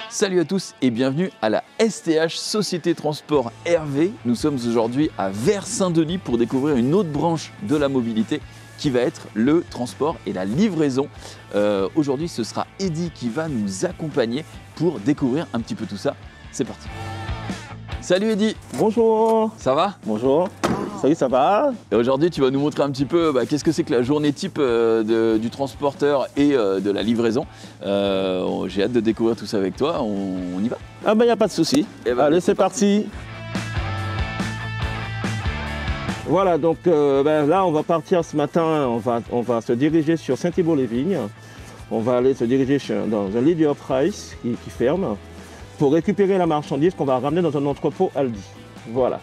Salut à tous et bienvenue à la STH Société Transport Hervé. Nous sommes aujourd'hui à Vers-Saint-Denis pour découvrir une autre branche de la mobilité qui va être le transport et la livraison. Aujourd'hui, ce sera Eddy qui va nous accompagner pour découvrir un petit peu tout ça. C'est parti. Salut Eddy. Bonjour. Ça va? Bonjour. Salut, ça va? Et aujourd'hui, tu vas nous montrer un petit peu qu'est-ce que c'est que la journée type du transporteur et de la livraison. J'ai hâte de découvrir tout ça avec toi. On y va? Ah ben, il n'y a pas de souci. Allez, c'est parti. Voilà, donc là, on va partir ce matin. On va se diriger sur Saint-Thibault-les-Vignes. On va aller se diriger dans un Lydia Price qui ferme pour récupérer la marchandise qu'on va ramener dans un entrepôt Aldi. Voilà.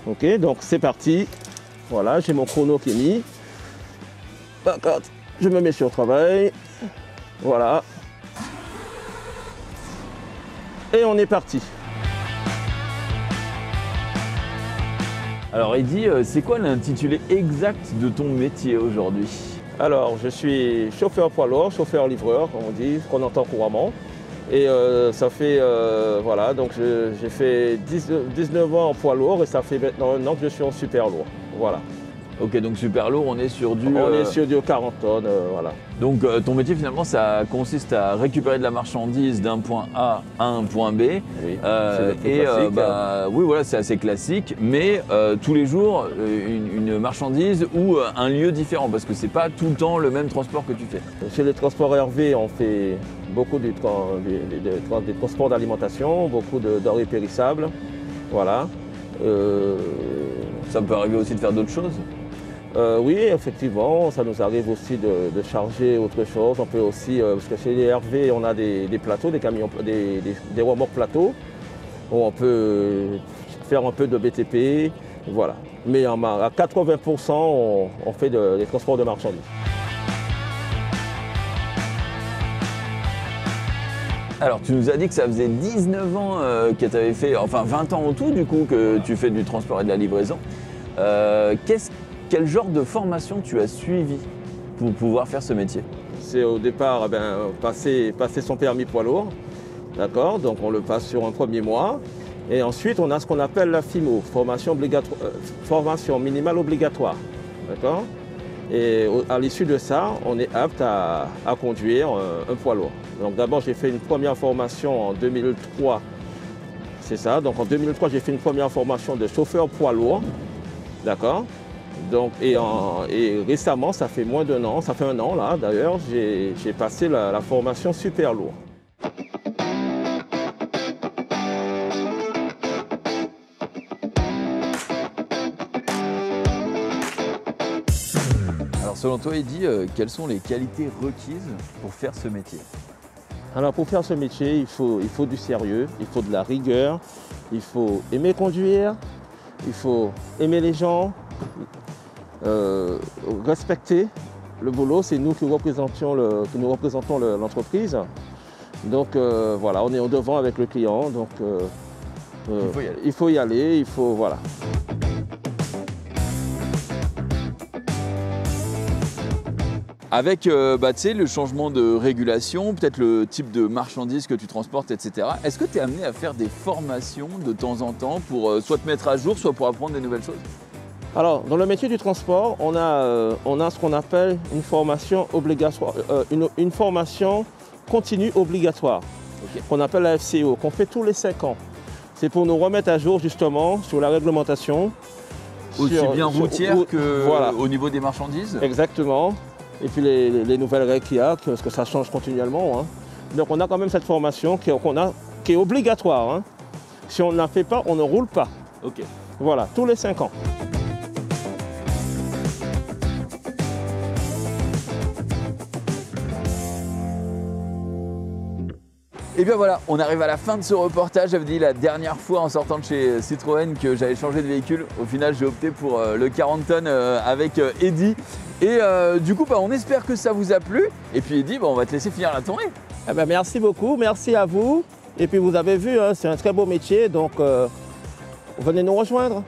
Ok, donc c'est parti. Voilà, j'ai mon chrono qui est mis. D'accord, je me mets sur travail. Voilà. Et on est parti. Alors Eddy, c'est quoi l'intitulé exact de ton métier aujourd'hui? Alors, je suis chauffeur poids lourd, chauffeur-livreur, comme on dit, qu'on entend couramment. Et ça fait, voilà, donc j'ai fait 19 ans en poids lourd et ça fait maintenant un an que je suis en super lourd. Voilà. Ok, donc super lourd, on est sur du... On est sur du 40 tonnes, voilà. Donc ton métier finalement, ça consiste à récupérer de la marchandise d'un point A à un point B. Oui, oui, voilà, c'est assez classique, mais tous les jours, une marchandise ou un lieu différent, parce que c'est pas tout le temps le même transport que tu fais. Chez les transports Hervé, on fait beaucoup des transports d'alimentation, beaucoup de denrées périssables, voilà. Ça peut arriver aussi de faire d'autres choses? Oui, effectivement, ça nous arrive aussi de charger autre chose. On peut aussi, parce que chez les Hervé, on a des plateaux, des camions, des remorques plateaux, où on peut faire un peu de BTP, voilà. Mais à 80%, on fait des transports de marchandises. Alors, tu nous as dit que ça faisait 19 ans que tu avais fait, enfin 20 ans en tout du coup, que tu fais du transport et de la livraison. Quel genre de formation tu as suivi pour pouvoir faire ce métier? C'est au départ passer son permis poids lourd, d'accord? Donc on le passe sur un premier mois. Et ensuite on a ce qu'on appelle la FIMO, formation minimale obligatoire, d'accord? Et à l'issue de ça, on est apte à conduire un poids lourd. Donc d'abord j'ai fait une première formation en 2003, c'est ça. Donc en 2003 j'ai fait une première formation de chauffeur poids lourd, d'accord? Donc, et récemment, ça fait moins d'un an, ça fait un an là d'ailleurs, j'ai passé la formation super lourd. Alors selon toi Eddy, quelles sont les qualités requises pour faire ce métier? Alors pour faire ce métier, il faut du sérieux, il faut de la rigueur, il faut aimer conduire, il faut aimer les gens, respecter le boulot. C'est nous qui représentons l'entreprise. Donc voilà, on est au devant avec le client, donc il faut y aller, voilà. Avec tu sais, le changement de régulation, peut-être le type de marchandises que tu transportes, etc. Est-ce que tu es amené à faire des formations de temps en temps pour soit te mettre à jour, soit pour apprendre des nouvelles choses? Alors, dans le métier du transport, on a ce qu'on appelle une formation obligatoire, une formation continue obligatoire, qu'on appelle la FCO, qu'on fait tous les 5 ans. C'est pour nous remettre à jour justement sur la réglementation. Aussi bien routière que voilà, au niveau des marchandises? Exactement. Et puis les nouvelles règles qu'il y a, parce que ça change continuellement, hein. Donc on a quand même cette formation qui est obligatoire, hein. Si on ne la fait pas, on ne roule pas. Ok. Voilà, tous les 5 ans. Et bien voilà, on arrive à la fin de ce reportage. J'avais dit la dernière fois en sortant de chez Citroën que j'allais changer de véhicule. Au final, j'ai opté pour le 40 tonnes avec Eddy. Et du coup, on espère que ça vous a plu. Et puis Eddy, on va te laisser finir la tournée. Eh ben, merci beaucoup, merci à vous. Et puis vous avez vu, hein, c'est un très beau métier, donc venez nous rejoindre.